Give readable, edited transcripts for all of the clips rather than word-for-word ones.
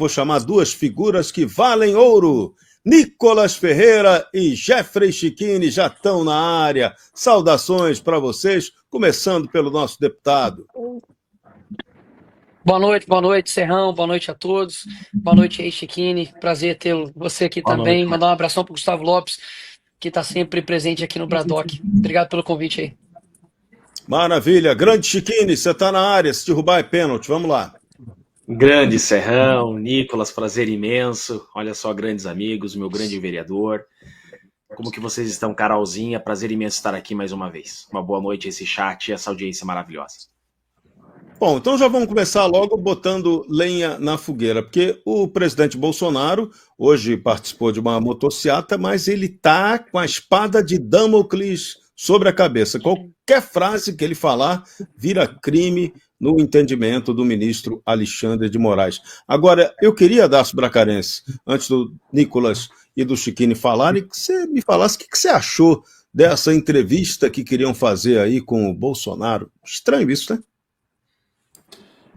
vou chamar duas figuras que valem ouro. Nicolas Ferreira e Jeffrey Chiquini já estão na área. Saudações para vocês, começando pelo nosso deputado. Boa noite, Serrão, boa noite a todos. Boa noite aí, Chiquini. Prazer ter você aqui Boa também. noite. Mandar um abração pro Gustavo Lopes, que está sempre presente aqui no Bradock. Obrigado pelo convite aí. Maravilha. Grande Chiquini, você está na área. Se derrubar é pênalti. Vamos lá. Grande Serrão, Nicolas, prazer imenso. Olha só, grandes amigos, meu grande vereador. Como que vocês estão, Carolzinha? Prazer imenso estar aqui mais uma vez. Uma boa noite a esse chat e essa audiência maravilhosa. Bom, então já vamos começar logo botando lenha na fogueira, porque o presidente Bolsonaro hoje participou de uma motociata, mas ele está com a espada de Damocles sobre a cabeça. Qualquer frase que ele falar vira crime no entendimento do ministro Alexandre de Moraes. Agora, eu queria, Dácio Bracarense, antes do Nicolas e do Chiquini falarem, que você me falasse o que você achou dessa entrevista que queriam fazer aí com o Bolsonaro. Estranho isso, né?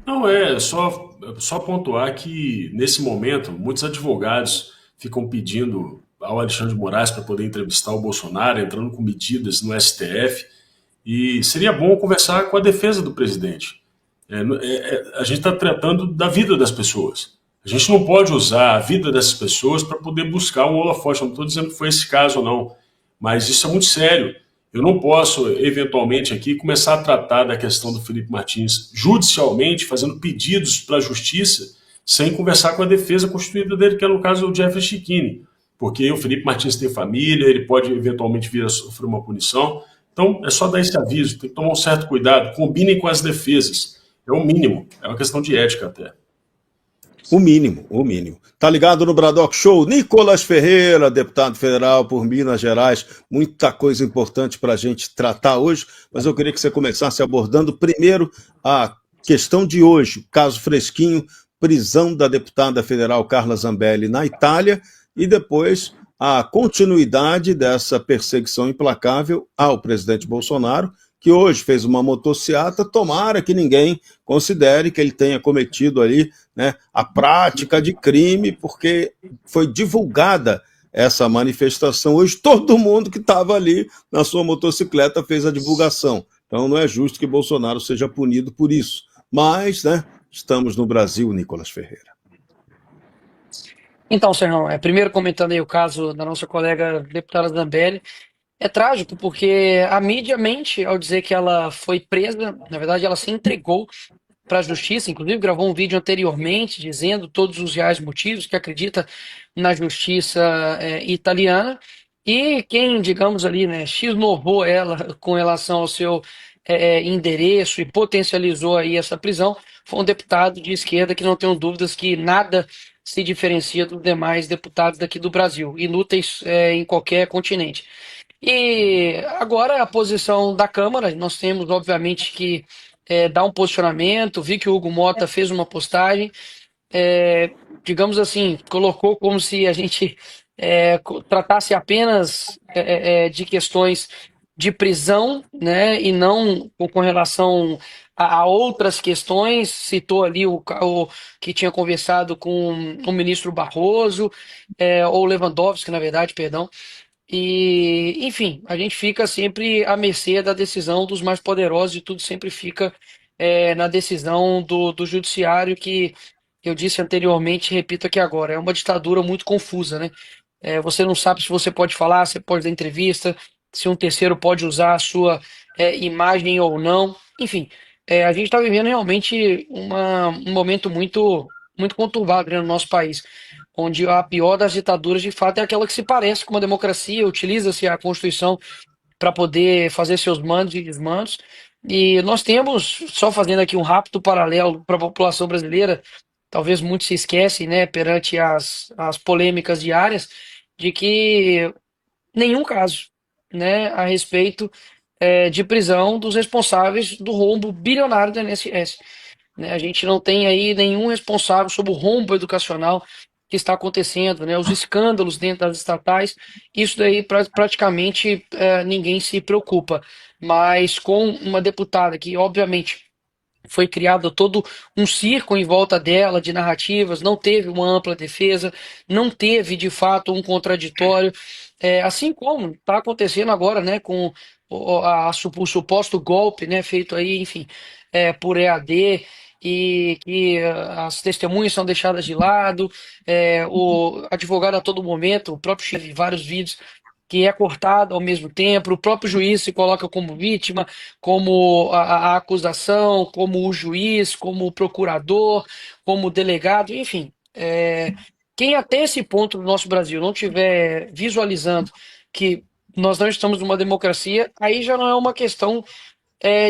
Não, só pontuar que, nesse momento, muitos advogados ficam pedindo ao Alexandre de Moraes para poder entrevistar o Bolsonaro, entrando com medidas no STF, e seria bom conversar com a defesa do presidente. A gente está tratando da vida das pessoas. A gente não pode usar a vida dessas pessoas para poder buscar um holofote. Eu não estou dizendo que foi esse caso ou não, mas isso é muito sério. Eu não posso, eventualmente, aqui começar a tratar da questão do Felipe Martins judicialmente, fazendo pedidos para a justiça, sem conversar com a defesa constituída dele, que é no caso o Jeffrey Chiquini. Porque o Felipe Martins tem família, ele pode eventualmente vir a sofrer uma punição. Então, é só dar esse aviso, tem que tomar um certo cuidado, combinem com as defesas. É o mínimo, é uma questão de ética até. O mínimo, o mínimo. Tá ligado no Bradock Show? Nicolas Ferreira, deputado federal por Minas Gerais. Muita coisa importante para a gente tratar hoje, mas eu queria que você começasse abordando primeiro a questão de hoje, caso fresquinho, prisão da deputada federal Carla Zambelli na Itália, e depois a continuidade dessa perseguição implacável ao presidente Bolsonaro, que hoje fez uma motociata. Tomara que ninguém considere que ele tenha cometido ali, né, a prática de crime, porque foi divulgada essa manifestação. Hoje todo mundo que estava ali na sua motocicleta fez a divulgação. Então não é justo que Bolsonaro seja punido por isso. Mas, né, estamos no Brasil, Nicolas Ferreira. Então, Serrão, primeiro comentando aí o caso da nossa colega deputada Zambelli, é trágico porque a mídia mente ao dizer que ela foi presa. Na verdade, ela se entregou para a justiça, inclusive gravou um vídeo anteriormente dizendo todos os reais motivos que acredita na justiça italiana, e quem, digamos ali, né, xnovou ela com relação ao seu endereço e potencializou aí essa prisão foi um deputado de esquerda que não tenho dúvidas que nada se diferencia dos demais deputados daqui do Brasil, inúteis em qualquer continente. E agora a posição da Câmara, nós temos obviamente que dar um posicionamento. Vi que o Hugo Mota fez uma postagem, digamos assim, colocou como se a gente tratasse apenas de questões de prisão, né, e não com relação a outras questões. Citou ali o que tinha conversado com o ministro Barroso, ou Lewandowski, na verdade, perdão. E, enfim, a gente fica sempre à mercê da decisão dos mais poderosos, e tudo sempre fica na decisão do judiciário, que eu disse anteriormente e repito aqui agora, é uma ditadura muito confusa, né? Você não sabe se você pode falar, se pode dar entrevista, se um terceiro pode usar a sua imagem ou não. Enfim, a gente está vivendo realmente um momento muito conturbado, né, no nosso país, onde a pior das ditaduras, de fato, é aquela que se parece com uma democracia, utiliza-se a Constituição para poder fazer seus mandos e desmandos. E nós temos, só fazendo aqui um rápido paralelo para a população brasileira, talvez muitos se esquecem, né, perante as polêmicas diárias, de que nenhum caso, né, a respeito de prisão dos responsáveis do rombo bilionário do INSS. Né? A gente não tem aí nenhum responsável sobre o rombo educacional que está acontecendo, né? Os escândalos dentro das estatais. Isso daí praticamente ninguém se preocupa. Mas com uma deputada que, obviamente, Foi criado todo um circo em volta dela de narrativas, não teve uma ampla defesa, não teve de fato um contraditório, assim como está acontecendo agora, né, com o suposto golpe, né, feito aí, enfim, por EAD, e que as testemunhas são deixadas de lado, o advogado a todo momento, o próprio chefe, vários vídeos que é cortado ao mesmo tempo, o próprio juiz se coloca como vítima, como a acusação, como o juiz, como o procurador, como o delegado, enfim. Quem até esse ponto no nosso Brasil não estiver visualizando que nós não estamos numa democracia, aí já não é uma questão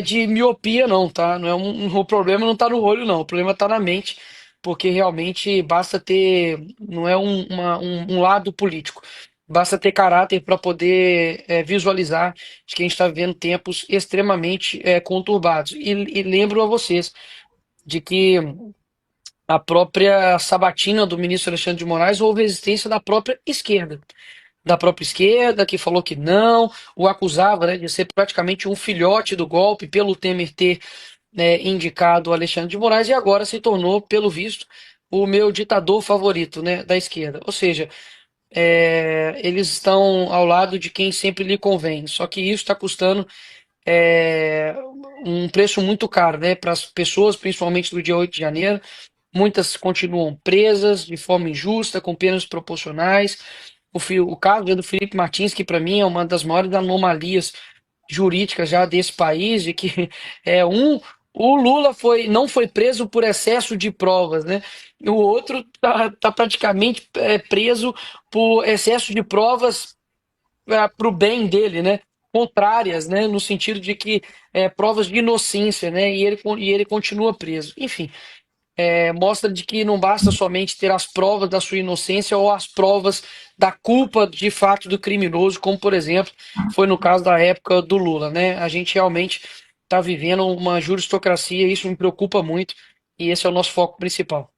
de miopia, não, tá? Não é o problema não está no olho, não. O problema está na mente, porque realmente basta ter, não é um lado político. Basta ter caráter para poder visualizar de que a gente está vivendo tempos extremamente conturbados. E lembro a vocês de que a própria sabatina do ministro Alexandre de Moraes houve resistência da própria esquerda, que falou que não, o acusava, né, de ser praticamente um filhote do golpe, pelo Temer ter indicado o Alexandre de Moraes, e agora se tornou, pelo visto, o meu ditador favorito, né, da esquerda. Ou seja, eles estão ao lado de quem sempre lhe convém. Só que isso está custando é, um preço muito caro, né, para as pessoas, principalmente do dia 8 de janeiro. Muitas continuam presas de forma injusta, com penas proporcionais. O caso do Felipe Martins, que para mim é uma das maiores anomalias jurídicas já desse país, de que o Lula não foi preso por excesso de provas, né? E o outro tá praticamente preso por excesso de provas para o bem dele, né? Contrárias, né? No sentido de que provas de inocência, né? E ele continua preso. Enfim, mostra de que não basta somente ter as provas da sua inocência ou as provas da culpa de fato do criminoso, como por exemplo foi no caso da época do Lula, né? A gente realmente está vivendo uma juristocracia, isso me preocupa muito e esse é o nosso foco principal.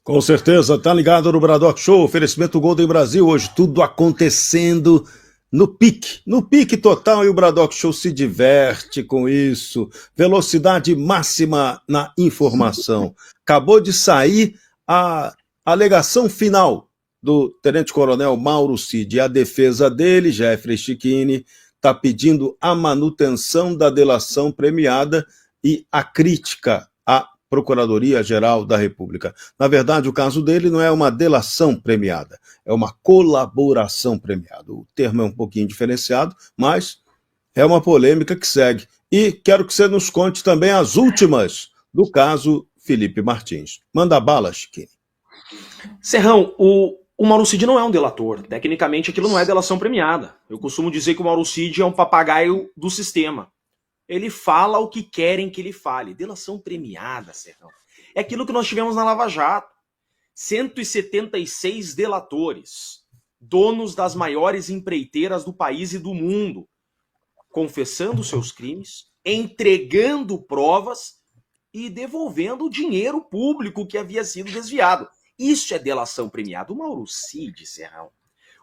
Com certeza, tá ligado no Bradock Show, oferecimento Golden Brasil, hoje tudo acontecendo no pique total, e o Bradock Show se diverte com isso, velocidade máxima na informação. Acabou de sair a alegação final do tenente-coronel Mauro Cid, a defesa dele, Jeffrey Chiquini, está pedindo a manutenção da delação premiada e a crítica à Procuradoria-Geral da República. Na verdade, o caso dele não é uma delação premiada, é uma colaboração premiada. O termo é um pouquinho diferenciado, mas é uma polêmica que segue. E quero que você nos conte também as últimas do caso Felipe Martins. Manda bala, Chiquini. Serrão, o Mauro Cid não é um delator. Tecnicamente, aquilo não é delação premiada. Eu costumo dizer que o Mauro Cid é um papagaio do sistema. Ele fala o que querem que ele fale. Delação premiada, Serrão. É aquilo que nós tivemos na Lava Jato. 176 delatores, donos das maiores empreiteiras do país e do mundo, confessando seus crimes, entregando provas e devolvendo o dinheiro público que havia sido desviado. Isso é delação premiada. O Mauro Cid, Serrão.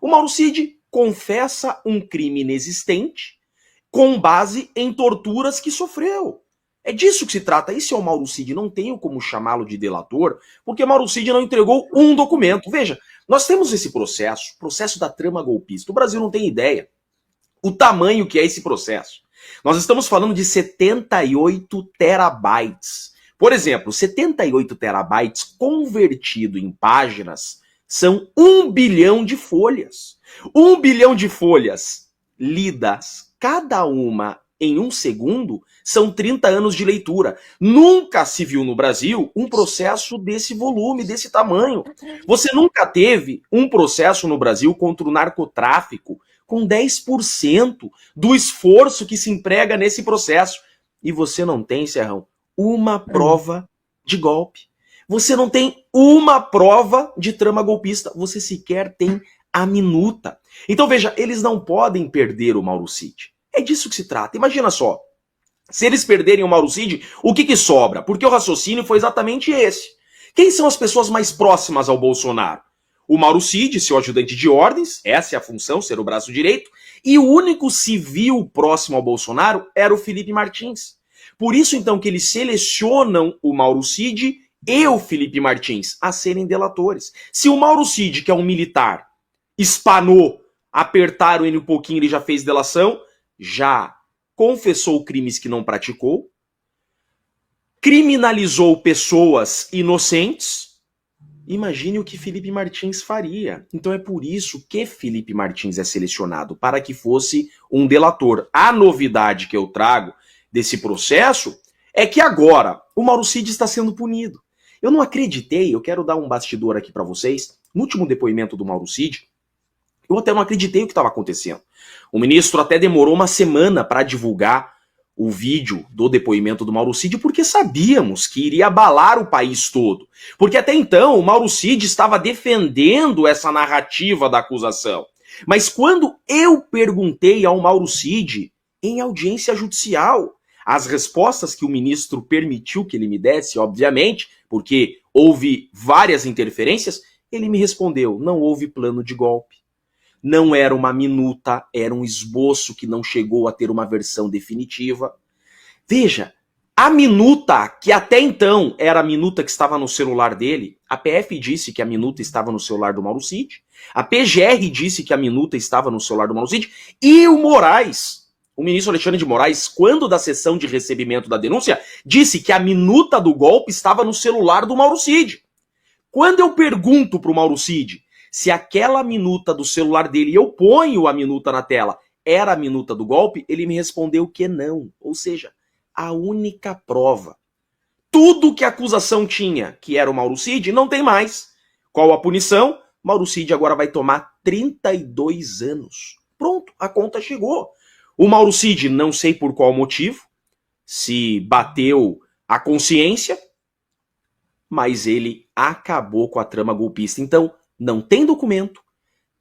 O Mauro Cid confessa um crime inexistente com base em torturas que sofreu. É disso que se trata. Esse é o Mauro Cid. Não tenho como chamá-lo de delator, porque Mauro Cid não entregou um documento. Veja, nós temos esse processo da trama golpista. O Brasil não tem ideia o tamanho que é esse processo. Nós estamos falando de 78 terabytes. Por exemplo, 78 terabytes convertido em páginas são 1 bilhão de folhas. 1 bilhão de folhas lidas cada uma em 1 segundo são 30 anos de leitura. Nunca se viu no Brasil um processo desse volume, desse tamanho. Você nunca teve um processo no Brasil contra o narcotráfico com 10% do esforço que se emprega nesse processo. E você não tem, Serrão, uma prova de golpe. Você não tem uma prova de trama golpista. Você sequer tem a minuta. Então, veja, eles não podem perder o Mauro Cid. É disso que se trata. Imagina só. Se eles perderem o Mauro Cid, o que sobra? Porque o raciocínio foi exatamente esse. Quem são as pessoas mais próximas ao Bolsonaro? O Mauro Cid, seu ajudante de ordens, essa é a função, ser o braço direito, e o único civil próximo ao Bolsonaro era o Felipe Martins. Por isso, então, que eles selecionam o Mauro Cid e o Felipe Martins a serem delatores. Se o Mauro Cid, que é um militar, espanou, apertaram ele um pouquinho, ele já fez delação, já confessou crimes que não praticou, criminalizou pessoas inocentes. Imagine o que Felipe Martins faria. Então é por isso que Felipe Martins é selecionado, para que fosse um delator. A novidade que eu trago desse processo é que agora o Mauro Cid está sendo punido. Eu não acreditei, eu quero dar um bastidor aqui para vocês. No último depoimento do Mauro Cid, eu até não acreditei o que estava acontecendo. O ministro até demorou uma semana para divulgar o vídeo do depoimento do Mauro Cid, porque sabíamos que iria abalar o país todo. Porque até então o Mauro Cid estava defendendo essa narrativa da acusação. Mas quando eu perguntei ao Mauro Cid, em audiência judicial, as respostas que o ministro permitiu que ele me desse, obviamente, porque houve várias interferências, ele me respondeu: não houve plano de golpe. Não era uma minuta, era um esboço que não chegou a ter uma versão definitiva. Veja, a minuta, que até então era a minuta que estava no celular dele, a PF disse que a minuta estava no celular do Mauro Cid, a PGR disse que a minuta estava no celular do Mauro Cid, e o Moraes, o ministro Alexandre de Moraes, quando da sessão de recebimento da denúncia, disse que a minuta do golpe estava no celular do Mauro Cid. Quando eu pergunto para o Mauro Cid se aquela minuta do celular dele, eu ponho a minuta na tela, era a minuta do golpe, ele me respondeu que não. Ou seja, a única prova. Tudo que a acusação tinha, que era o Mauro Cid, não tem mais. Qual a punição? Mauro Cid agora vai tomar 32 anos. Pronto, a conta chegou. O Mauro Cid, não sei por qual motivo, se bateu a consciência, mas ele acabou com a trama golpista. Então, não tem documento,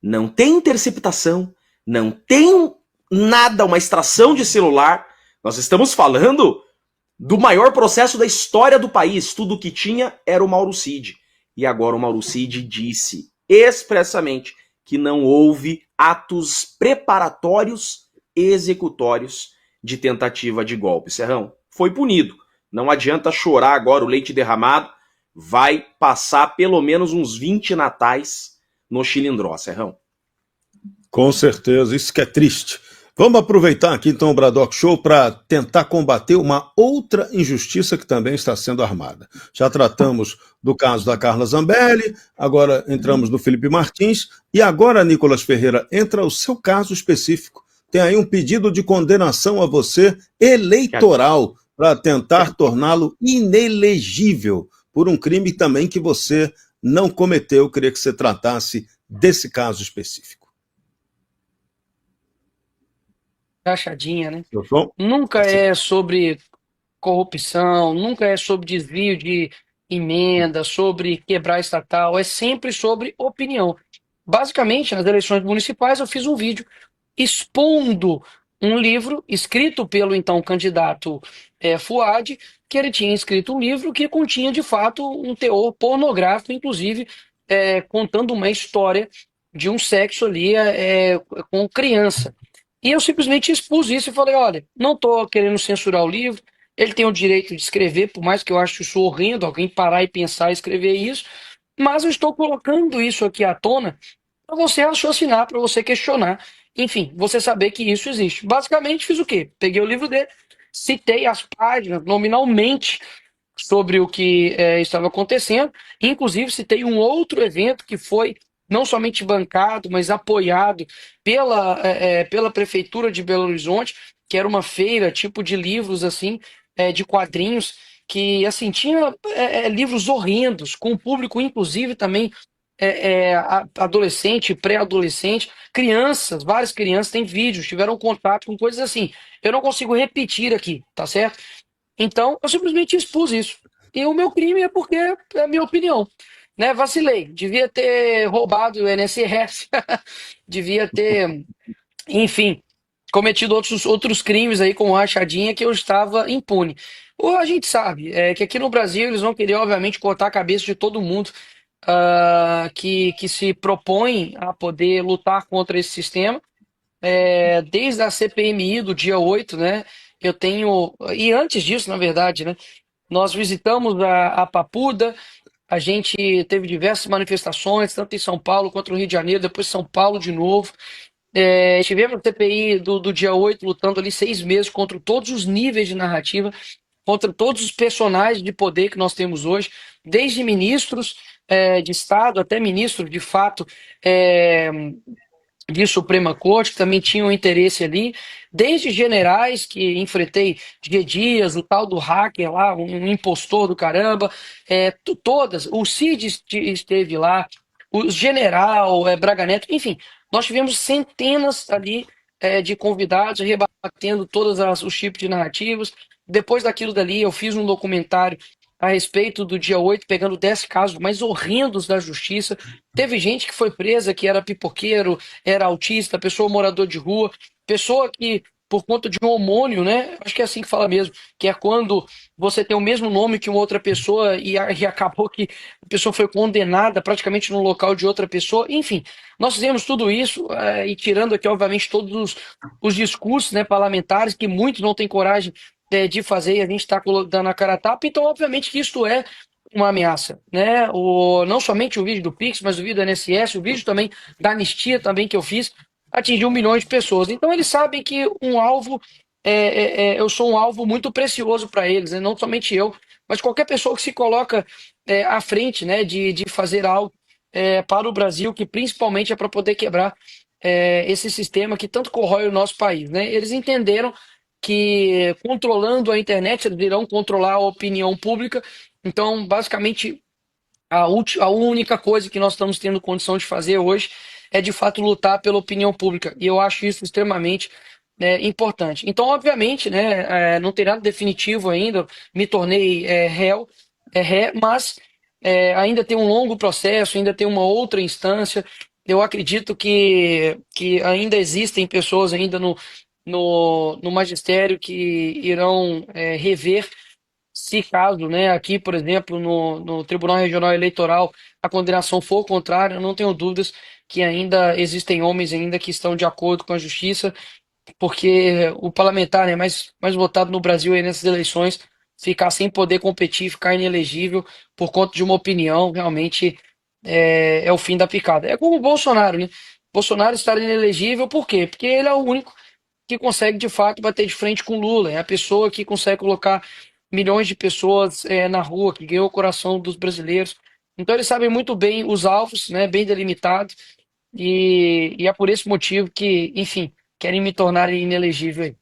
não tem interceptação, não tem nada, uma extração de celular. Nós estamos falando do maior processo da história do país. Tudo que tinha era o Mauro Cid. E agora o Mauro Cid disse expressamente que não houve atos preparatórios e executórios de tentativa de golpe. Serrão, foi punido. Não adianta chorar agora o leite derramado. Vai passar pelo menos uns 20 natais no Chilindró, Serrão. Com certeza, isso que é triste. Vamos aproveitar aqui então o Bradock Show para tentar combater uma outra injustiça que também está sendo armada. Já tratamos do caso da Carla Zambelli, agora entramos no Felipe Martins, e agora, Nicolas Ferreira, entra o seu caso específico. Tem aí um pedido de condenação a você eleitoral para tentar torná-lo inelegível por um crime também que você não cometeu. Eu queria que você tratasse desse caso específico. Rachadinha, né? João? Nunca é sobre corrupção, nunca é sobre desvio de emenda, sobre quebrar estatal, é sempre sobre opinião. Basicamente, nas eleições municipais, eu fiz um vídeo expondo um livro escrito pelo então candidato Fuad, que ele tinha escrito um livro que continha de fato um teor pornográfico, inclusive contando uma história de um sexo ali com criança. E eu simplesmente expus isso e falei: olha, não estou querendo censurar o livro, ele tem o direito de escrever, por mais que eu ache isso horrendo, alguém parar e pensar e escrever isso, mas eu estou colocando isso aqui à tona para você raciocinar, para você questionar, enfim, você saber que isso existe. Basicamente fiz o quê? Peguei o livro dele, citei as páginas nominalmente sobre o que estava acontecendo, inclusive citei um outro evento que foi não somente bancado, mas apoiado pela Prefeitura de Belo Horizonte, que era uma feira tipo de livros assim, de quadrinhos, que assim tinha livros horrendos, com público inclusive também adolescente, pré-adolescente, crianças, várias crianças têm vídeos, tiveram contato com coisas assim. Eu não consigo repetir aqui, tá certo? Então, eu simplesmente expus isso. E o meu crime é porque é a minha opinião. Né? Vacilei. Devia ter roubado o INSS. Devia ter, enfim, cometido outros crimes aí com rachadinha que eu estava impune. Ou a gente sabe que aqui no Brasil eles vão querer, obviamente, cortar a cabeça de todo mundo que se propõe a poder lutar contra esse sistema. Desde a CPMI do dia 8, né? eu tenho. E antes disso, na verdade, né? Nós visitamos a Papuda, a gente teve diversas manifestações, tanto em São Paulo quanto no Rio de Janeiro, depois São Paulo de novo. Tivemos a CPI do dia 8 lutando ali 6 meses contra todos os níveis de narrativa, contra todos os personagens de poder que nós temos hoje, desde ministros de Estado até ministros de fato é, de Suprema Corte, que também tinham interesse ali, desde generais que enfrentei, G. Dias, o tal do hacker lá, um impostor do caramba, todas, o Cid esteve lá, o general, Braga Neto, enfim, nós tivemos centenas ali de convidados rebatendo todos os tipos de narrativas. Depois daquilo dali, eu fiz um documentário a respeito do dia 8 pegando 10 casos mais horrendos da justiça. Teve gente que foi presa, que era pipoqueiro, era autista, pessoa morador de rua, pessoa que, por conta de um homônio, né? Acho que é assim que fala mesmo, que é quando você tem o mesmo nome que uma outra pessoa e acabou que a pessoa foi condenada praticamente no local de outra pessoa. Enfim, nós fizemos tudo isso e tirando aqui, obviamente, todos os discursos, né, parlamentares, que muitos não têm coragem de fazer e a gente está dando a cara a tapa. Então, obviamente que isto é uma ameaça, né? Não somente o vídeo do Pix, mas o vídeo do INSS, o vídeo também da anistia também que eu fiz, atingiu milhões de pessoas. Então eles sabem que um alvo, eu sou um alvo muito precioso para eles, né? Não somente eu, mas qualquer pessoa que se coloca à frente, né, de fazer algo para o Brasil, que principalmente é para poder quebrar esse sistema que tanto corrói o nosso país, né? Eles entenderam que controlando a internet eles irão controlar a opinião pública. Então, basicamente, a única coisa que nós estamos tendo condição de fazer hoje é de fato lutar pela opinião pública. E eu acho isso extremamente importante. Então, obviamente, né, não tem nada definitivo ainda, me tornei ré, mas ainda tem um longo processo, ainda tem uma outra instância. Eu acredito que ainda existem pessoas ainda no magistério que irão rever, se caso, né, aqui, por exemplo, no Tribunal Regional Eleitoral, a condenação for contrária, eu não tenho dúvidas que ainda existem homens ainda que estão de acordo com a justiça, porque o parlamentar, né, mais votado no Brasil aí nessas eleições, ficar sem poder competir, ficar inelegível por conta de uma opinião, realmente é o fim da picada. É como o Bolsonaro, né? Bolsonaro estar inelegível, por quê? Porque ele é o único que consegue de fato bater de frente com Lula. É a pessoa que consegue colocar milhões de pessoas na rua, que ganhou o coração dos brasileiros. Então eles sabem muito bem os alvos, né, bem delimitados, e é por esse motivo que, enfim, querem me tornar inelegível aí.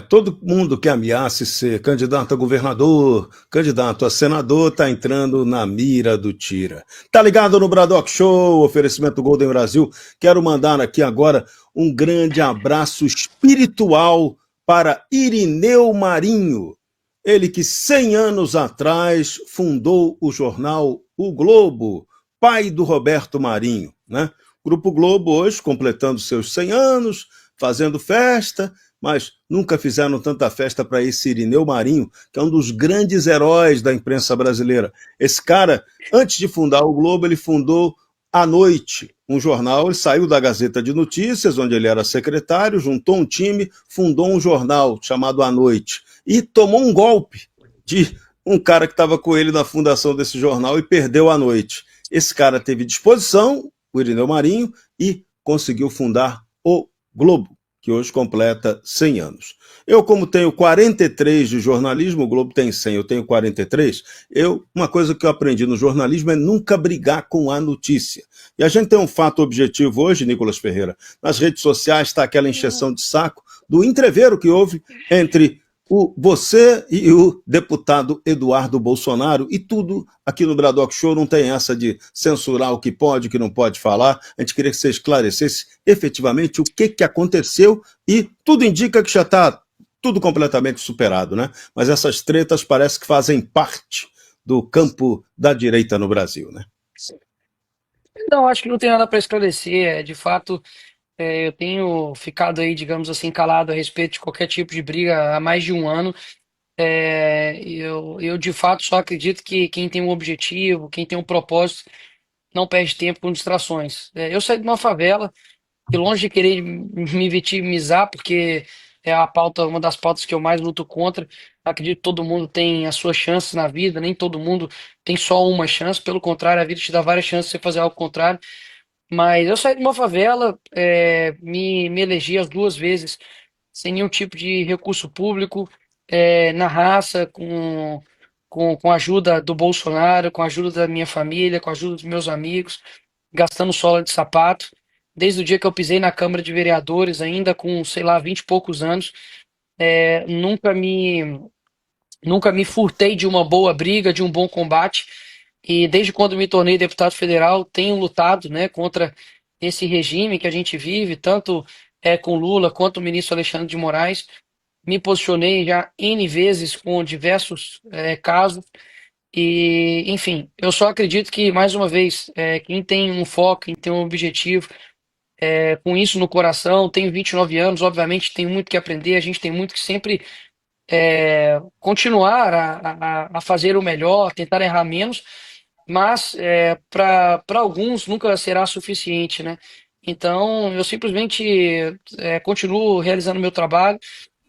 Todo mundo que ameace ser candidato a governador, candidato a senador, tá entrando na mira do tira. Tá ligado no Bradock Show, oferecimento Golden Brasil. Quero mandar aqui agora um grande abraço espiritual para Irineu Marinho. Ele que 100 anos atrás fundou o jornal O Globo, pai do Roberto Marinho, né? Grupo Globo hoje completando seus 100 anos, fazendo festa, mas nunca fizeram tanta festa para esse Irineu Marinho, que é um dos grandes heróis da imprensa brasileira. Esse cara, antes de fundar o Globo, ele fundou À Noite, um jornal. Ele saiu da Gazeta de Notícias, onde ele era secretário, juntou um time, fundou um jornal chamado À Noite e tomou um golpe de um cara que estava com ele na fundação desse jornal e perdeu À Noite. Esse cara teve disposição, o Irineu Marinho, e conseguiu fundar o Globo, que hoje completa 100 anos. Eu, como tenho 43 de jornalismo, o Globo tem 100, eu tenho 43, uma coisa que eu aprendi no jornalismo é nunca brigar com a notícia. E a gente tem um fato objetivo hoje, Nicolas Ferreira, nas redes sociais está aquela encheção de saco do entrevero que houve entre você e o deputado Eduardo Bolsonaro, e tudo aqui no Bradock Show não tem essa de censurar o que pode, o que não pode falar. A gente queria que você esclarecesse efetivamente o que aconteceu, e tudo indica que já está tudo completamente superado, né? Mas essas tretas parece que fazem parte do campo da direita no Brasil, né? Não, acho que não tem nada para esclarecer. De fato, eu tenho ficado aí, digamos assim, calado a respeito de qualquer tipo de briga há mais de um ano. Eu de fato só acredito que quem tem um objetivo, quem tem um propósito, não perde tempo com distrações. Eu saí de uma favela e longe de querer me vitimizar, porque é a pauta, uma das pautas que eu mais luto contra. Acredito que todo mundo tem as suas chances na vida, nem todo mundo tem só uma chance, pelo contrário, a vida te dá várias chances de você fazer algo contrário. Mas eu saí de uma favela, me elegi as duas vezes, sem nenhum tipo de recurso público, na raça, com a ajuda do Bolsonaro, com a ajuda da minha família, com a ajuda dos meus amigos, gastando sola de sapato. Desde o dia que eu pisei na Câmara de Vereadores, ainda com, sei lá, 20 e poucos anos, é, nunca me, nunca me furtei de uma boa briga, de um bom combate. E desde quando me tornei deputado federal, tenho lutado, né, contra esse regime que a gente vive, tanto com Lula quanto o ministro Alexandre de Moraes. Me posicionei já N vezes com diversos casos. E, enfim, eu só acredito que, mais uma vez, quem tem um foco, quem tem um objetivo, com isso no coração, tenho 29 anos, obviamente tenho muito que aprender, a gente tem muito que sempre continuar a fazer o melhor, tentar errar menos, mas para alguns nunca será suficiente, né? Então, eu simplesmente continuo realizando meu trabalho.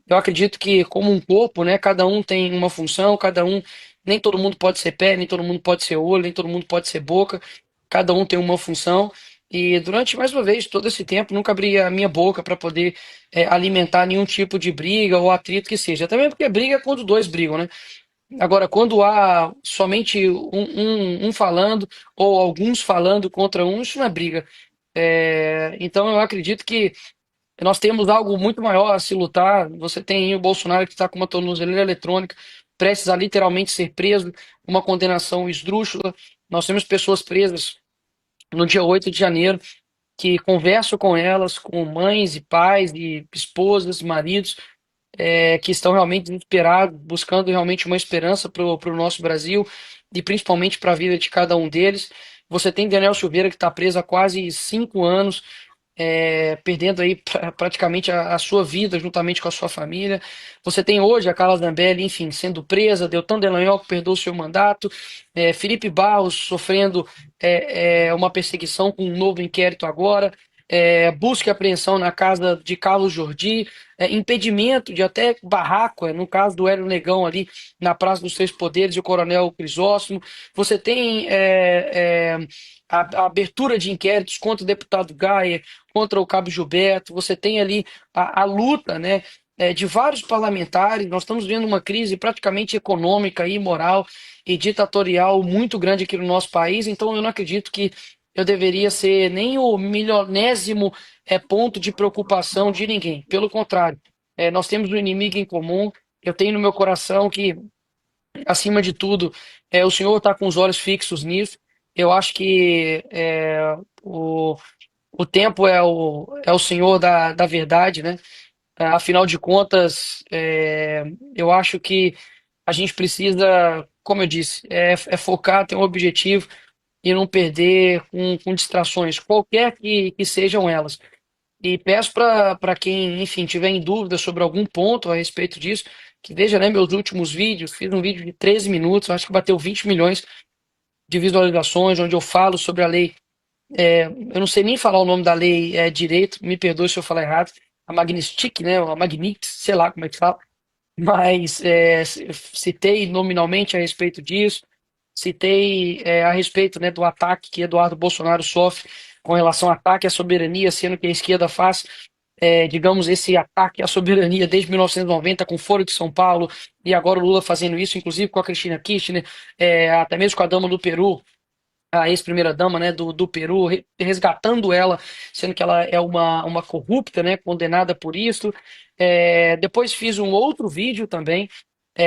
Eu acredito que, como um corpo, né, cada um tem uma função, cada um, nem todo mundo pode ser pé, nem todo mundo pode ser olho, nem todo mundo pode ser boca, cada um tem uma função. E durante, mais uma vez, todo esse tempo, nunca abri a minha boca para poder alimentar nenhum tipo de briga ou atrito que seja. Também porque briga é quando dois brigam, né? Agora, quando há somente um falando ou alguns falando contra um, isso não é briga. Então, eu acredito que nós temos algo muito maior a se lutar. Você tem aí o Bolsonaro que está com uma tornozeleira eletrônica, prestes a literalmente ser preso, uma condenação esdrúxula. Nós temos pessoas presas no dia 8 de janeiro, que converso com elas, com mães e pais e esposas, maridos, que estão realmente desesperados, buscando realmente uma esperança para o nosso Brasil e principalmente para a vida de cada um deles. Você tem Daniel Silveira que está preso há quase 5 anos, perdendo aí praticamente a sua vida juntamente com a sua família. Você tem hoje a Carla Zambelli, enfim, sendo presa, Deltan Dallagnol que perdeu o seu mandato, Felipe Barros sofrendo uma perseguição com um novo inquérito agora, busca e apreensão na casa de Carlos Jordi, impedimento de até barraco, no caso do Hélio Negão ali na Praça dos Três Poderes e o Coronel Crisóstomo. Você tem a abertura de inquéritos contra o deputado Gaia, contra o Cabo Gilberto. Você tem ali a luta, né, de vários parlamentares. Nós estamos vendo uma crise praticamente econômica e moral e ditatorial muito grande aqui no nosso país. Então eu não acredito que eu deveria ser nem o milionésimo ponto de preocupação de ninguém. Pelo contrário, nós temos um inimigo em comum. Eu tenho no meu coração que, acima de tudo, o Senhor está com os olhos fixos nisso. Eu acho que o tempo é o Senhor da verdade, né? Afinal de contas, eu acho que a gente precisa, como eu disse, focar, ter um objetivo e não perder com distrações, qualquer que sejam elas. E peço para quem, enfim, tiver em dúvida sobre algum ponto a respeito disso, que veja, né, meus últimos vídeos. Fiz um vídeo de 13 minutos, acho que bateu 20 milhões de visualizações, onde eu falo sobre a lei. Eu não sei nem falar o nome da lei direito, me perdoe se eu falar errado. A Magnistic, né? A Magnix, sei lá como é que fala. Mas citei nominalmente a respeito disso, citei a respeito, né, do ataque que Eduardo Bolsonaro sofre com relação ao ataque à soberania, sendo que a esquerda faz, digamos, esse ataque à soberania desde 1990 com o Foro de São Paulo, e agora o Lula fazendo isso, inclusive com a Cristina Kirchner, até mesmo com a dama do Peru, a ex-primeira-dama, né, do Peru, resgatando ela, sendo que ela é uma corrupta, né, condenada por isso. Depois fiz um outro vídeo também,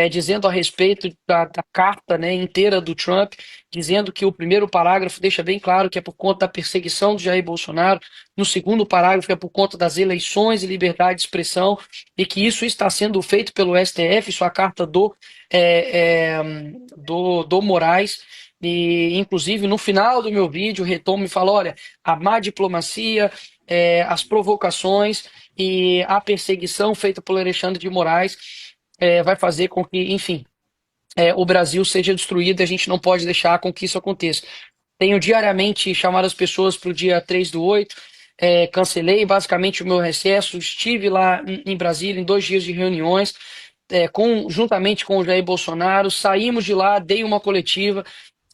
dizendo a respeito da carta, né, inteira do Trump, dizendo que o primeiro parágrafo deixa bem claro que é por conta da perseguição do Jair Bolsonaro, no segundo parágrafo é por conta das eleições e liberdade de expressão, e que isso está sendo feito pelo STF, isso é a carta do Moraes. E, inclusive, no final do meu vídeo, retomo e falo: olha, a má diplomacia, as provocações e a perseguição feita por Alexandre de Moraes vai fazer com que, enfim, o Brasil seja destruído, e a gente não pode deixar com que isso aconteça. Tenho diariamente chamado as pessoas para o dia 3/8, cancelei basicamente o meu recesso, estive lá em Brasília em 2 dias de reuniões, juntamente com o Jair Bolsonaro, saímos de lá, dei uma coletiva,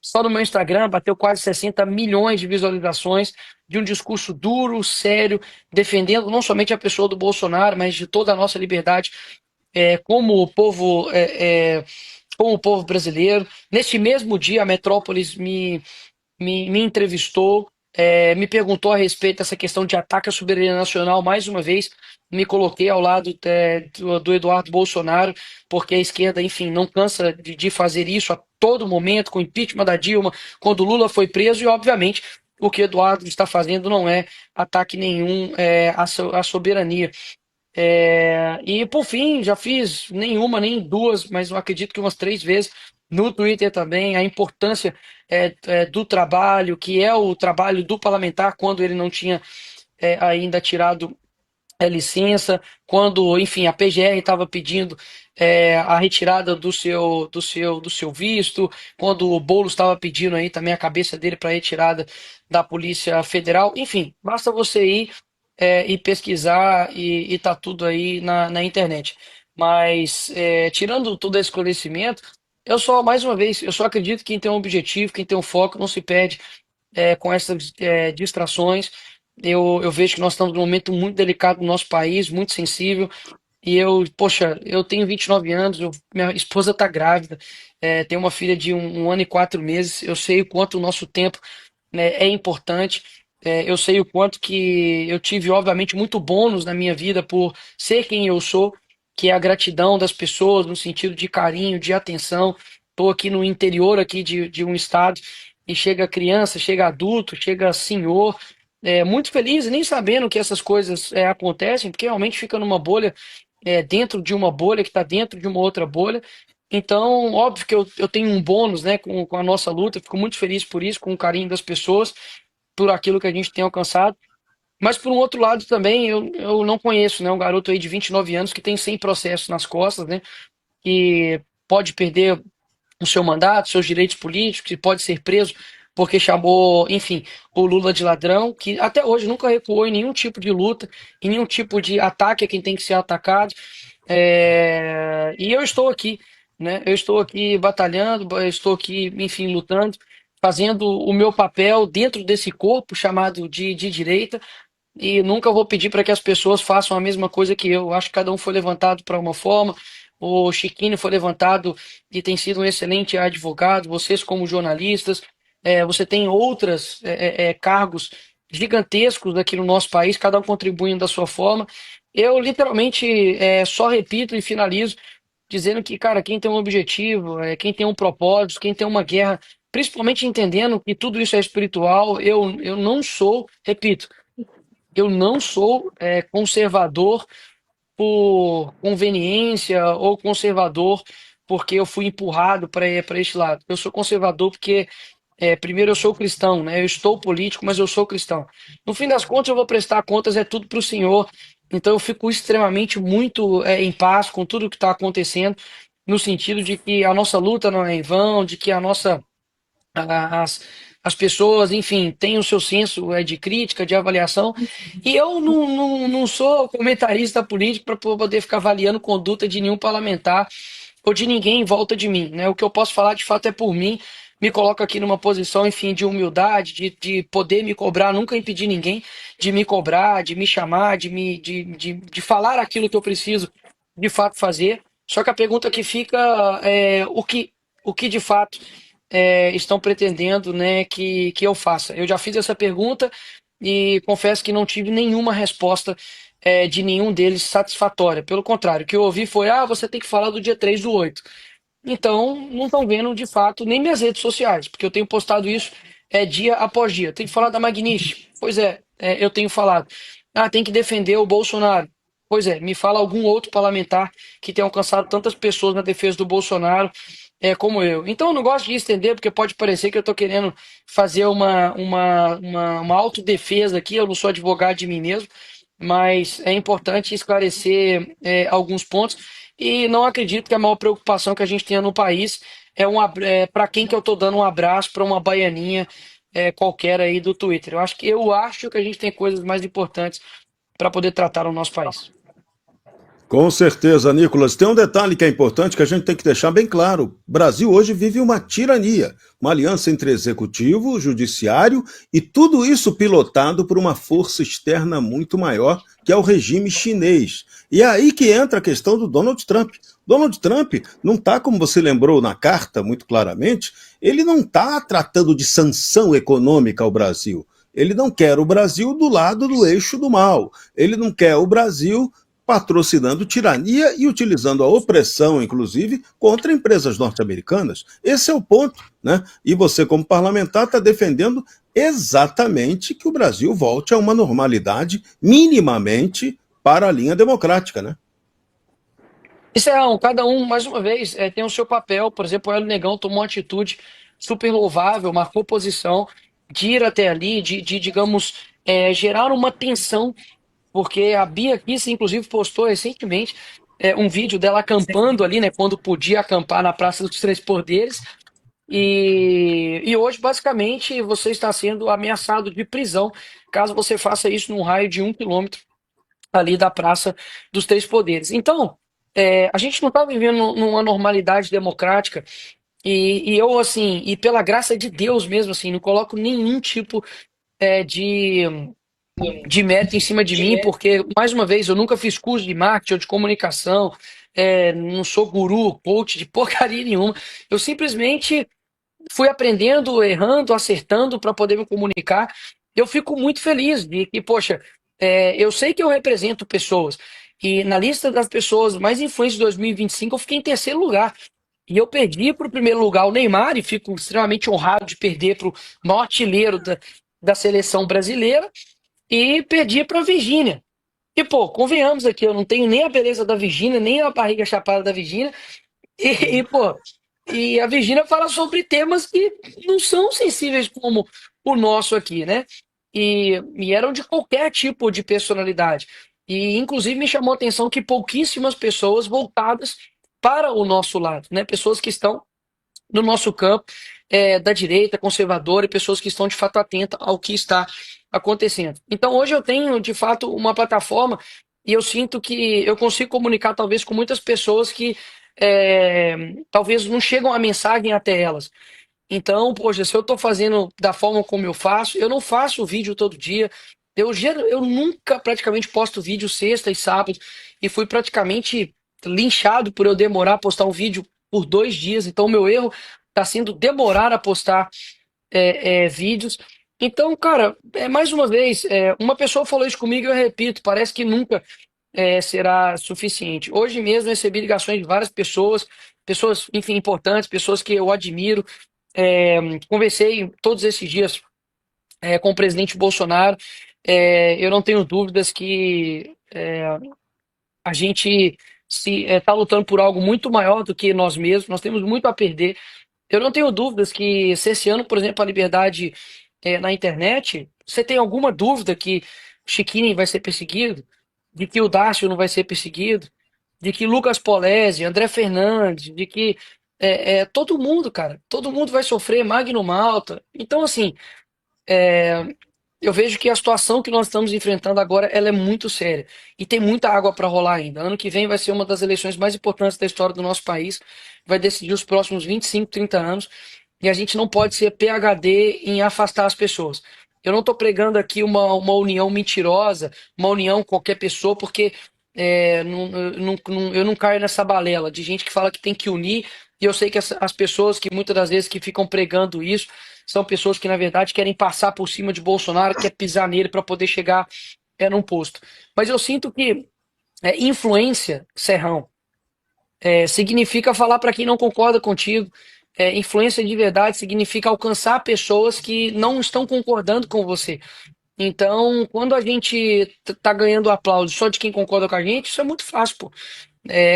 só no meu Instagram bateu quase 60 milhões de visualizações de um discurso duro, sério, defendendo não somente a pessoa do Bolsonaro, mas de toda a nossa liberdade como o povo como o povo brasileiro. Neste mesmo dia, a Metrópolis me entrevistou, me perguntou a respeito dessa questão de ataque à soberania nacional. Mais uma vez, me coloquei ao lado do Eduardo Bolsonaro, porque a esquerda, enfim, não cansa de fazer isso a todo momento, com o impeachment da Dilma, quando o Lula foi preso, e obviamente o que o Eduardo está fazendo não é ataque nenhum à soberania. E por fim, já fiz nenhuma, nem duas, mas eu acredito que umas 3 vezes no Twitter também, a importância do trabalho, que é o trabalho do parlamentar quando ele não tinha ainda tirado licença, quando, enfim, a PGR estava pedindo a retirada do seu visto, quando o Boulos estava pedindo aí também a cabeça dele para retirada da Polícia Federal. Enfim, basta você ir e pesquisar e tá tudo aí na internet. Mas, tirando todo esse conhecimento, eu só, mais uma vez, eu só acredito que quem tem um objetivo, quem tem um foco, não se perde com essas distrações. Eu vejo que nós estamos num momento muito delicado no nosso país, muito sensível. E poxa, eu tenho 29 anos, minha esposa está grávida, tenho uma filha de 1 ano e 4 meses. Eu sei o quanto o nosso tempo, né, é importante. Eu sei o quanto que eu tive, obviamente, muito bônus na minha vida por ser quem eu sou, que é a gratidão das pessoas, no sentido de carinho, de atenção. Estou aqui no interior aqui de um estado e chega criança, chega adulto, chega senhor, muito feliz, nem sabendo que essas coisas acontecem, porque realmente fica numa bolha, dentro de uma bolha que está dentro de uma outra bolha. Então, óbvio que eu tenho um bônus, né, com a nossa luta, fico muito feliz por isso, com o carinho das pessoas, por aquilo que a gente tem alcançado. Mas, por um outro lado, também, eu não conheço, né, um garoto aí de 29 anos que tem 100 processos nas costas, né, que pode perder o seu mandato, seus direitos políticos, e pode ser preso porque chamou, enfim, o Lula de ladrão, que até hoje nunca recuou em nenhum tipo de luta, em nenhum tipo de ataque a quem tem que ser atacado. E eu estou aqui, né? Eu estou aqui batalhando, eu estou aqui, enfim, lutando, fazendo o meu papel dentro desse corpo chamado de direita, e nunca vou pedir para que as pessoas façam a mesma coisa que eu. Acho que cada um foi levantado para uma forma. O Chiquinho foi levantado e tem sido um excelente advogado. Vocês, como jornalistas, você tem outros cargos gigantescos aqui no nosso país, cada um contribuindo da sua forma. Eu literalmente só repito e finalizo dizendo que, cara, quem tem um objetivo, quem tem um propósito, quem tem uma guerra, principalmente entendendo que tudo isso é espiritual. Eu não sou, repito, eu não sou conservador por conveniência ou conservador porque eu fui empurrado para este lado. Eu sou conservador porque, primeiro, eu sou cristão, né? Eu estou político, mas eu sou cristão. No fim das contas, eu vou prestar contas, é tudo para o Senhor. Então, eu fico extremamente muito em paz com tudo que está acontecendo, no sentido de que a nossa luta não é em vão, de que as, as pessoas, enfim, têm o seu senso de crítica, de avaliação, e eu não sou comentarista político para poder ficar avaliando conduta de nenhum parlamentar ou de ninguém em volta de mim, né? O que eu posso falar de fato é por mim, me coloco aqui numa posição, enfim, de humildade, de poder me cobrar, nunca impedir ninguém de me cobrar, de me chamar, de falar aquilo que eu preciso de fato fazer. Só que a pergunta que fica é o que de fato estão pretendendo, né, que eu faça. Eu já fiz essa pergunta e confesso que não tive nenhuma resposta de nenhum deles satisfatória. Pelo contrário, o que eu ouvi foi: você tem que falar do dia 3/8. Então, não estão vendo de fato nem minhas redes sociais, porque eu tenho postado isso dia após dia. Tem que falar da Magnish. Pois eu tenho falado. Tem que defender o Bolsonaro. Pois me fala algum outro parlamentar que tenha alcançado tantas pessoas na defesa do Bolsonaro como eu. Então, eu não gosto de estender, porque pode parecer que eu estou querendo fazer uma autodefesa aqui. Eu não sou advogado de mim mesmo, mas é importante esclarecer alguns pontos. E não acredito que a maior preocupação que a gente tenha no país para quem que eu estou dando um abraço para uma baianinha qualquer aí do Twitter. Eu acho que a gente tem coisas mais importantes para poder tratar no nosso país. Com certeza, Nicolas. Tem um detalhe que é importante que a gente tem que deixar bem claro. O Brasil hoje vive uma tirania, uma aliança entre executivo, judiciário e tudo isso pilotado por uma força externa muito maior, que é o regime chinês. E é aí que entra a questão do Donald Trump. Donald Trump não está, como você lembrou na carta muito claramente, ele não está tratando de sanção econômica ao Brasil. Ele não quer o Brasil do lado do eixo do mal. Ele não quer o Brasil patrocinando tirania e utilizando a opressão, inclusive, contra empresas norte-americanas. Esse é o ponto, né? E você, como parlamentar, está defendendo exatamente que o Brasil volte a uma normalidade minimamente para a linha democrática, né? Isso cada um, mais uma vez, tem o seu papel. Por exemplo, o Hélio Negão tomou uma atitude super louvável, marcou posição de ir até ali, digamos, gerar uma tensão, porque a Bia Kicis, inclusive, postou recentemente um vídeo dela acampando ali, né, quando podia acampar na Praça dos Três Poderes, e hoje, basicamente, você está sendo ameaçado de prisão caso você faça isso num raio de 1 quilômetro ali da Praça dos Três Poderes. Então, a gente não está vivendo numa normalidade democrática, e eu, assim, e pela graça de Deus mesmo, assim, não coloco nenhum tipo de mérito em cima de mim, porque, mais uma vez, eu nunca fiz curso de marketing ou de comunicação, não sou guru, coach de porcaria nenhuma. Eu simplesmente fui aprendendo, errando, acertando para poder me comunicar. Eu fico muito feliz de que, poxa, eu sei que eu represento pessoas, e na lista das pessoas mais influentes de 2025 eu fiquei em terceiro lugar. E eu perdi para o primeiro lugar o Neymar, e fico extremamente honrado de perder para o maior artilheiro da seleção brasileira, e perdi para a Virgínia. E, pô, convenhamos aqui, eu não tenho nem a beleza da Virgínia, nem a barriga chapada da Virgínia. Pô, e a Virgínia fala sobre temas que não são sensíveis como o nosso aqui, né? E eram de qualquer tipo de personalidade. E, inclusive, me chamou a atenção que pouquíssimas pessoas voltadas para o nosso lado, né? Pessoas que estão no nosso campo da direita conservadora, e pessoas que estão de fato atentas ao que está acontecendo. Então hoje eu tenho de fato uma plataforma, e eu sinto que eu consigo comunicar talvez com muitas pessoas que talvez não chegam a mensagem até elas. Então, poxa, se eu estou fazendo da forma como eu faço, eu não faço vídeo todo dia. Eu nunca praticamente posto vídeo sexta e sábado, e fui praticamente linchado por eu demorar a postar um vídeo por 2 dias. Então, o meu erro está sendo demorar a postar vídeos. Então, cara, mais uma vez, uma pessoa falou isso comigo e eu repito, parece que nunca será suficiente. Hoje mesmo recebi ligações de várias pessoas, enfim, importantes, pessoas que eu admiro. Conversei todos esses dias com o presidente Bolsonaro. Eu não tenho dúvidas que a gente está lutando por algo muito maior do que nós mesmos. Nós temos muito a perder. Eu não tenho dúvidas que, cerceando, por exemplo, a liberdade na internet, você tem alguma dúvida que Chiquinho vai ser perseguido? De que o Dácio não vai ser perseguido? De que Lucas Polezi, André Fernandes, de que todo mundo, cara, todo mundo vai sofrer, Magno Malta. Então, assim, eu vejo que a situação que nós estamos enfrentando agora, ela é muito séria, e tem muita água para rolar ainda. Ano que vem vai ser uma das eleições mais importantes da história do nosso país, vai decidir os próximos 25, 30 anos, e a gente não pode ser PhD em afastar as pessoas. Eu não estou pregando aqui uma união mentirosa, uma união com qualquer pessoa, porque eu não caio nessa balela de gente que fala que tem que unir, e eu sei que as pessoas que muitas das vezes que ficam pregando isso são pessoas que, na verdade, querem passar por cima de Bolsonaro, quer pisar nele para poder chegar num posto. Mas eu sinto que influência, Serrão, significa falar para quem não concorda contigo. Influência de verdade significa alcançar pessoas que não estão concordando com você. Então, quando a gente tá ganhando aplauso só de quem concorda com a gente, isso é muito fácil, pô.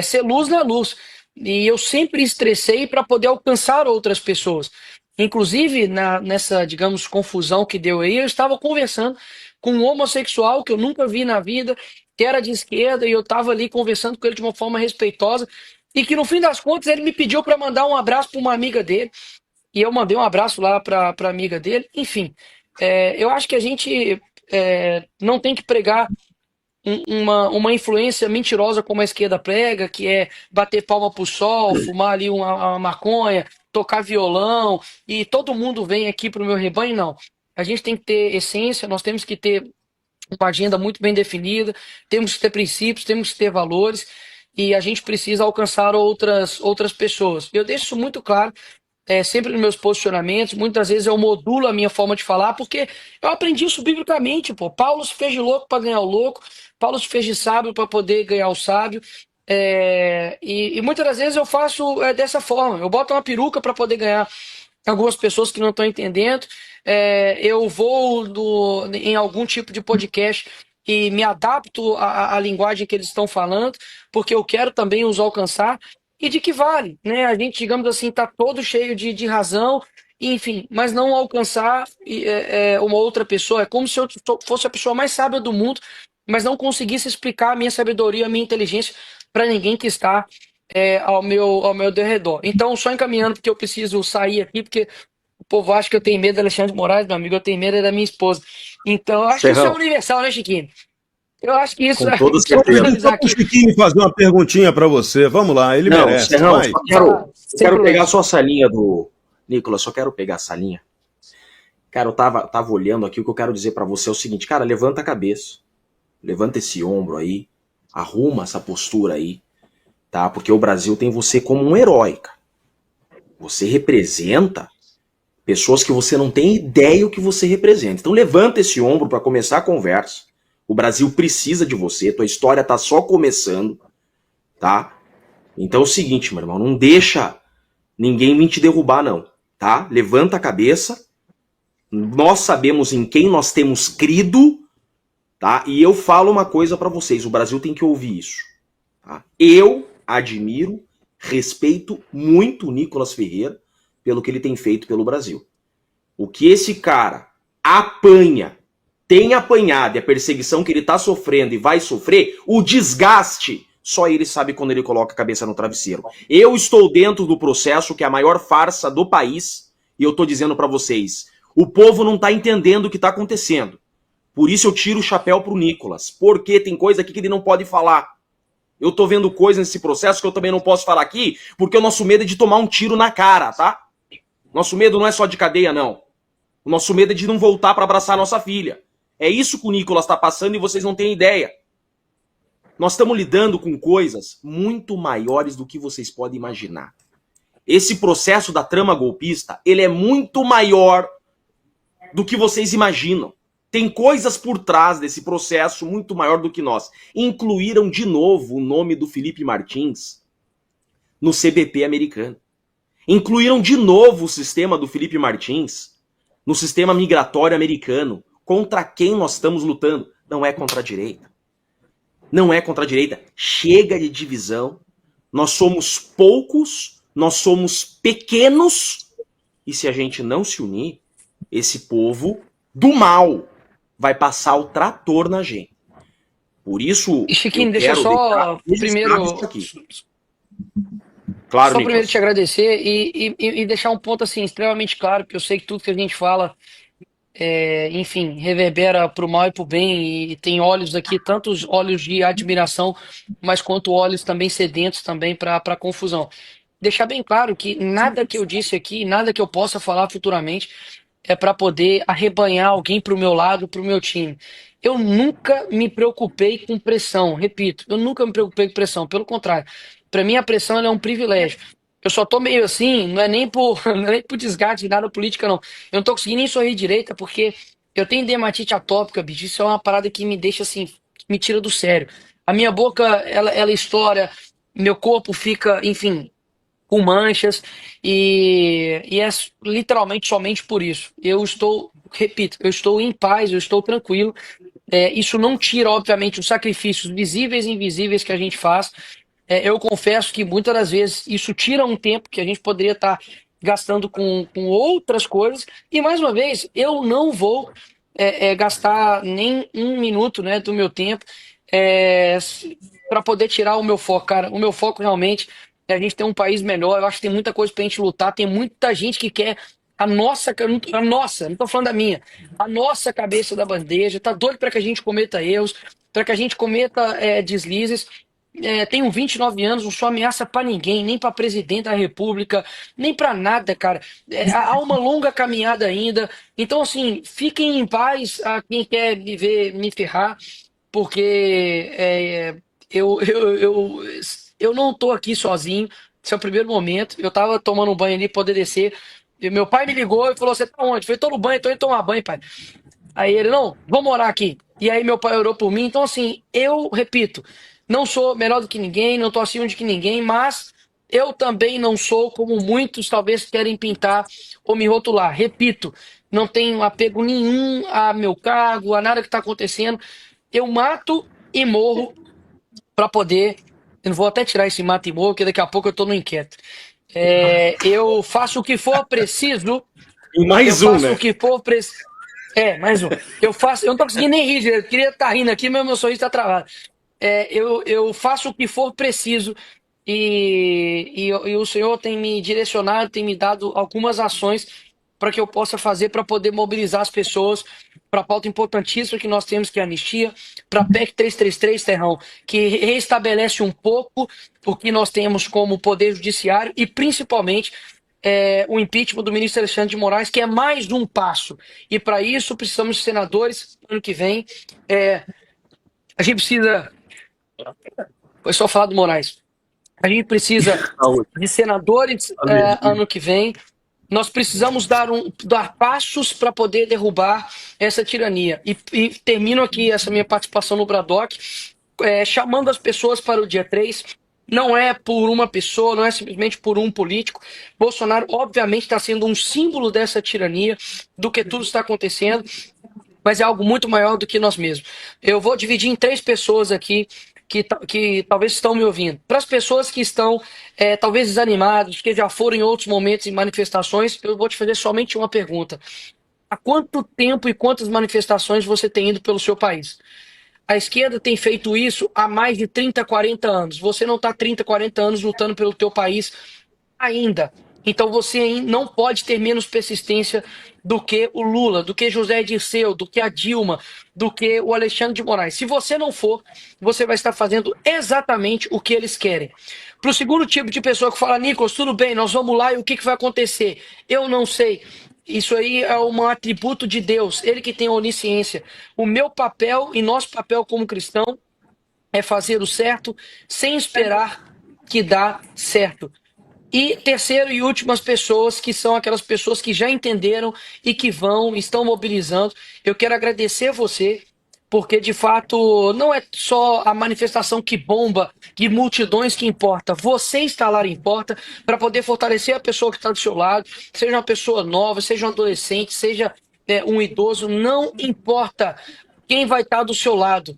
Ser luz na luz. E eu sempre estressei para poder alcançar outras pessoas. Inclusive, nessa, digamos, confusão que deu aí, eu estava conversando com um homossexual que eu nunca vi na vida, que era de esquerda, e eu estava ali conversando com ele de uma forma respeitosa, e que no fim das contas ele me pediu para mandar um abraço para uma amiga dele. e eu mandei um abraço lá para amiga dele. Enfim, eu acho que a gente não tem que pregar uma influência mentirosa como a esquerda prega, que é bater palma pro sol, fumar ali uma maconha, tocar violão, e todo mundo vem aqui pro meu rebanho, não. A gente tem que ter essência, nós temos que ter uma agenda muito bem definida, temos que ter princípios, temos que ter valores, e a gente precisa alcançar outras pessoas. Eu deixo isso muito claro, sempre nos meus posicionamentos. Muitas vezes eu modulo a minha forma de falar, porque eu aprendi isso biblicamente, pô. Paulo se fez de louco para ganhar o louco, Paulo se fez de sábio para poder ganhar o sábio. E muitas das vezes eu faço dessa forma. Eu boto uma peruca para poder ganhar algumas pessoas que não estão entendendo. Eu vou em algum tipo de podcast e me adapto à linguagem que eles estão falando, porque eu quero também os alcançar. E de que vale, né? A gente, digamos assim, está todo cheio de razão, enfim, mas não alcançar uma outra pessoa. É como se eu fosse a pessoa mais sábia do mundo, mas não conseguisse explicar a minha sabedoria, a minha inteligência para ninguém que está ao meu derredor. Então, só encaminhando, porque eu preciso sair aqui, porque o povo acha que eu tenho medo do Alexandre de Moraes, meu amigo, eu tenho medo da minha esposa. Então, eu acho que isso é Serrão, universal, né, Chiquinho? Eu acho que isso com é. toda Deixa eu certeza. finalizar O aqui. Chiquinho fazer uma perguntinha para você. Vamos lá, ele Não, merece. Serrão, Vai. só quero, eu Sem quero problema. pegar só essa linha do. Nicolas, só quero pegar essa linha. Cara, eu tava olhando aqui, o que eu quero dizer pra você é o seguinte, cara, levanta a cabeça. Levanta esse ombro aí. Arruma essa postura aí, tá? Porque o Brasil tem você como um herói, cara. Você representa pessoas que você não tem ideia o que você representa. Então levanta esse ombro pra começar a conversa. O Brasil precisa de você, tua história tá só começando, tá? Então é o seguinte, meu irmão, não deixa ninguém vir te derrubar, não, tá? Levanta a cabeça. Nós sabemos em quem nós temos crido, tá? E eu falo uma coisa pra vocês, o Brasil tem que ouvir isso, tá? Eu admiro, respeito muito o Nicolas Ferreira pelo que ele tem feito pelo Brasil. O que esse cara apanha, tem apanhado, e a perseguição que ele tá sofrendo e vai sofrer, o desgaste, só ele sabe quando ele coloca a cabeça no travesseiro. Eu estou dentro do processo que é a maior farsa do país, e eu tô dizendo pra vocês, o povo não tá entendendo o que tá acontecendo. Por isso eu tiro o chapéu pro Nicolas, porque tem coisa aqui que ele não pode falar. Eu tô vendo coisa nesse processo que eu também não posso falar aqui, porque o nosso medo é de tomar um tiro na cara, tá? Nosso medo não é só de cadeia, não. O nosso medo é de não voltar pra abraçar a nossa filha. É isso que o Nicolas tá passando e vocês não têm ideia. Nós estamos lidando com coisas muito maiores do que vocês podem imaginar. Esse processo da trama golpista, ele é muito maior do que vocês imaginam. Tem coisas por trás desse processo muito maior do que nós. Incluíram de novo o nome do Felipe Martins no CBP americano. Incluíram de novo o sistema do Felipe Martins no sistema migratório americano. Contra quem nós estamos lutando? Não é contra a direita. Não é contra a direita. Chega de divisão. Nós somos poucos, nós somos pequenos, e se a gente não se unir, esse povo do mal vai passar o trator na gente. Por isso, E Chiquinho, eu deixa eu quero só deixar primeiro, isso aqui. Claro, só primeiro Nicolas. te agradecer e deixar um ponto assim extremamente claro, porque eu sei que tudo que a gente fala, enfim, reverbera para o mal e para o bem, e tem olhos aqui, tantos olhos de admiração, mas quanto olhos também sedentos também para confusão. Deixar bem claro que nada que eu disse aqui, nada que eu possa falar futuramente é para poder arrebanhar alguém para o meu lado, para o meu time. Eu nunca me preocupei com pressão, repito, eu nunca me preocupei com pressão, pelo contrário, para mim a pressão ela é um privilégio. Eu só tô meio assim, não é nem por, não é nem por desgaste de nada política, não. Eu não tô conseguindo nem sorrir direita porque eu tenho dermatite atópica, bicho. Isso é uma parada que me deixa assim, me tira do sério. A minha boca, ela estoura, meu corpo fica, enfim, com manchas, e é literalmente somente por isso. Eu estou, repito, eu estou em paz, eu estou tranquilo. Isso não tira, obviamente, os sacrifícios visíveis e invisíveis que a gente faz. Eu confesso que muitas das vezes isso tira um tempo que a gente poderia estar gastando com outras coisas. E mais uma vez, eu não vou gastar nem um minuto, né, do meu tempo para poder tirar o meu foco, cara. O meu foco realmente a gente tem um país melhor. Eu acho que tem muita coisa pra gente lutar, tem muita gente que quer não tô falando da minha, a nossa cabeça da bandeja, tá doido para que a gente cometa erros, para que a gente cometa deslizes. Tenho 29 anos, não sou ameaça para ninguém, nem para presidente da República, nem para nada, cara. Há uma longa caminhada ainda. Então, assim, fiquem em paz a quem quer me ver me ferrar, porque eu não tô aqui sozinho. Esse é o primeiro momento. Eu tava tomando um banho ali, poder descer. E meu pai me ligou e falou: Você tá onde? Eu falei: Tô no banho, tô indo tomar banho, pai. Aí ele: Não, vamos orar aqui. E aí meu pai orou por mim. Então, assim, eu repito, não sou melhor do que ninguém, não tô acima de que ninguém, mas eu também não sou como muitos talvez querem pintar ou me rotular. Repito, não tenho apego nenhum a meu cargo, a nada que está acontecendo. Eu mato e morro para poder. Eu não vou até tirar esse mato e morro, porque daqui a pouco eu tô no inquérito. Eu faço o que for preciso. E Eu mais um, faço o né? que for preciso. Mais um. Eu não tô conseguindo nem rir, eu queria estar rindo aqui, mas meu sorriso está travado. Eu faço o que for preciso e o Senhor tem me direcionado, tem me dado algumas ações para que eu possa fazer para poder mobilizar as pessoas para a pauta importantíssima que nós temos, que é a anistia, para a PEC 333, Terrão, que reestabelece um pouco o que nós temos como poder judiciário e principalmente o impeachment do ministro Alexandre de Moraes, que é mais um passo. E para isso precisamos de senadores ano que vem. A gente precisa. Foi só falar do Moraes. A gente precisa Saúde. de senadores ano que vem. Nós precisamos dar passos para poder derrubar essa tirania. E termino aqui essa minha participação no Bradock, chamando as pessoas para o dia 3. Não é por uma pessoa, não é simplesmente por um político. Bolsonaro, obviamente, está sendo um símbolo dessa tirania, do que tudo está acontecendo, mas é algo muito maior do que nós mesmos. Eu vou dividir em 3 pessoas aqui que talvez estão me ouvindo. Para as pessoas que estão talvez desanimadas, que já foram em outros momentos em manifestações, eu vou te fazer somente uma pergunta. Há quanto tempo e quantas manifestações você tem ido pelo seu país? A esquerda tem feito isso há mais de 30, 40 anos. Você não está 30, 40 anos lutando pelo teu país ainda. Então você não pode ter menos persistência do que o Lula, do que José Dirceu, do que a Dilma, do que o Alexandre de Moraes. Se você não for, você vai estar fazendo exatamente o que eles querem. Para o segundo tipo de pessoa que fala: Nicolas, tudo bem, nós vamos lá e o que vai acontecer? Eu não sei. Isso aí é um atributo de Deus, ele que tem a onisciência. O meu papel e nosso papel como cristão é fazer o certo sem esperar que dá certo. E terceiro e últimas pessoas, que são aquelas pessoas que já entenderam e que estão mobilizando. Eu quero agradecer você, porque de fato não é só a manifestação que bomba, de multidões que importa. Você estar lá importa para poder fortalecer a pessoa que está do seu lado, seja uma pessoa nova, seja um adolescente, seja um idoso, não importa quem vai estar do seu lado.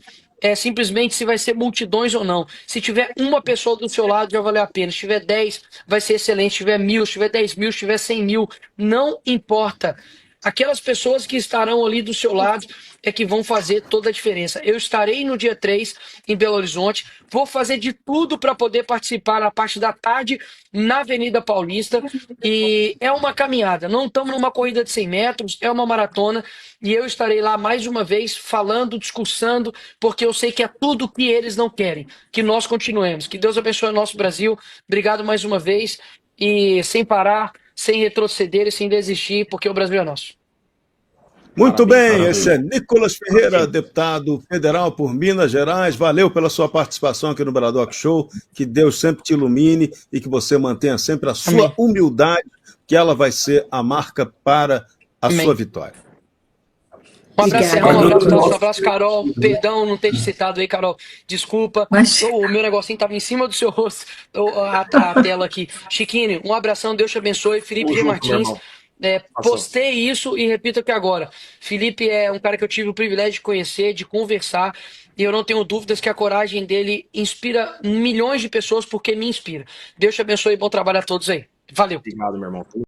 Simplesmente se vai ser multidões ou não. Se tiver uma pessoa do seu lado, já valeu a pena. Se tiver 10, vai ser excelente. Se tiver 1000, se tiver 10.000, se tiver 100.000, não importa. Aquelas pessoas que estarão ali do seu lado é que vão fazer toda a diferença. Eu estarei no dia 3 em Belo Horizonte. Vou fazer de tudo para poder participar na parte da tarde na Avenida Paulista. E é uma caminhada. Não estamos numa corrida de 100 metros, é uma maratona. E eu estarei lá mais uma vez falando, discursando, porque eu sei que é tudo que eles não querem. Que nós continuemos. Que Deus abençoe o nosso Brasil. Obrigado mais uma vez. E sem parar, sem retroceder e sem desistir, porque o Brasil é nosso. Muito Parabéns, bem, parabéns. esse é Nicolas Ferreira, deputado federal por Minas Gerais. Valeu pela sua participação aqui no Bradock Show. Que Deus sempre te ilumine e que você mantenha sempre a sua Amém. humildade, que ela vai ser a marca para a Amém. sua vitória. Um abraço, Obrigada. Serrão, um abraço, Celso, um abraço, Carol. Perdão não ter te citado aí, Carol. Desculpa. Mas O meu negocinho estava em cima do seu rosto, a tela aqui. Chiquinho, um abração, Deus te abençoe. Felipe Tamo G. junto, meu Martins, irmão. postei isso e repito aqui agora. Felipe é um cara que eu tive o privilégio de conhecer, de conversar, e eu não tenho dúvidas que a coragem dele inspira milhões de pessoas, porque me inspira. Deus te abençoe e bom trabalho a todos aí. Valeu. Obrigado, meu irmão.